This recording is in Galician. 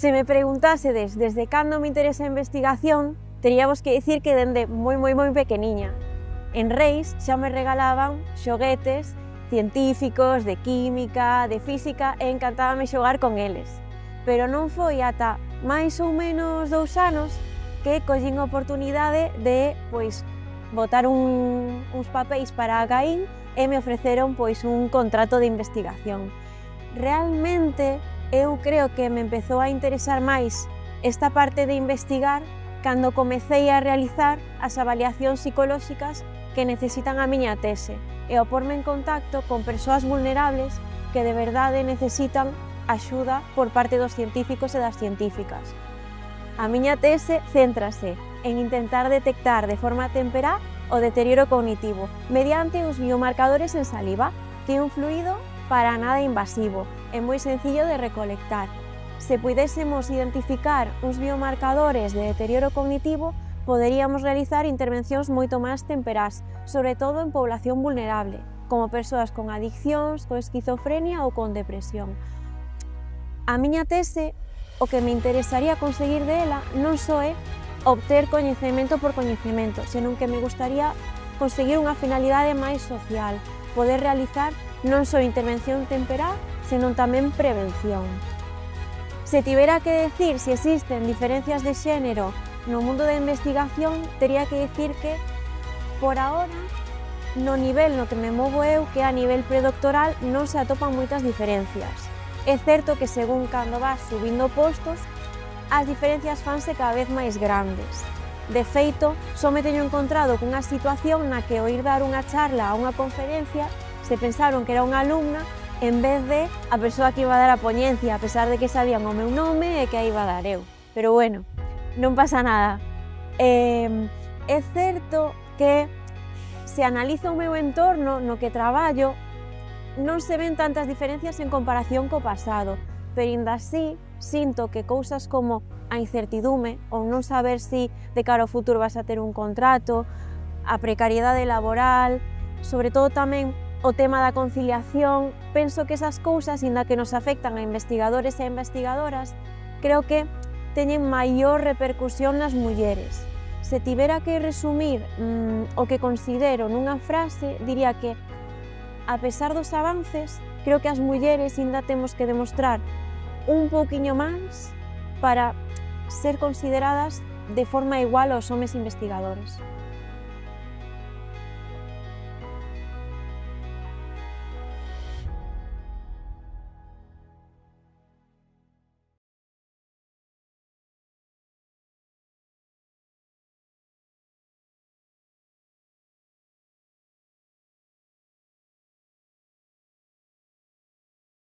Se me preguntásedes desde cando me interesa a investigación, teríamos que dicir que dende moi pequeniña. En Reis xa me regalaban xoguetes científicos, de química, de física, e encantábame xogar con eles. Pero non foi ata máis ou menos 2 anos que collín a oportunidade de botar uns papéis para a Caín e me ofreceron un contrato de investigación. Realmente eu creo que me empezou a interesar máis esta parte de investigar cando comecei a realizar as avaliacións psicolóxicas que necesitan a miña tese e ao porme en contacto con persoas vulnerables que de verdade necesitan axuda por parte dos científicos e das científicas. A miña tese céntrase en intentar detectar de forma temperá o deterioro cognitivo mediante os biomarcadores en saliva, que é un fluido para nada invasivo, é moi sencillo de recolectar. Se puidésemos identificar uns biomarcadores de deterioro cognitivo, poderíamos realizar intervencións moito máis temperás, sobre todo en población vulnerable, como persoas con adiccións, con esquizofrenia ou con depresión. A miña tese, o que me interesaría conseguir dela non só é obter coñecemento por coñecemento, senón que me gustaría conseguir unha finalidade máis social, poder realizar non só intervención temperá, senón tamén prevención. Se tivera que decir se existen diferencias de xénero no mundo da investigación, tería que decir que, por ahora, no nivel no que me movo eu, que é a nivel predoctoral, non se atopan moitas diferencias. É certo que según cando vas subindo postos, as diferencias fanse cada vez máis grandes. De feito, só me teño encontrado cunha situación na que ao ir dar unha charla a unha conferencia se pensaron que era unha alumna en vez de a persoa que iba a dar a poñencia, a pesar de que sabían o meu nome e que a iba a dar eu. Pero bueno, non pasa nada. É certo que se analiza o meu entorno no que traballo, non se ven tantas diferencias en comparación co pasado, pero ainda así sinto que cousas como a incertidume ou non saber se de cara ao futuro vas a ter un contrato, a precariedade laboral, sobre todo tamén o tema da conciliación, penso que esas cousas, ainda que nos afectan a investigadores e a investigadoras, creo que teñen maior repercusión nas mulleres. Se tivera que resumir o que considero nunha frase, diría que, a pesar dos avances, creo que as mulleres ainda temos que demostrar un pouquiño máis para ser consideradas de forma igual aos homes investigadores.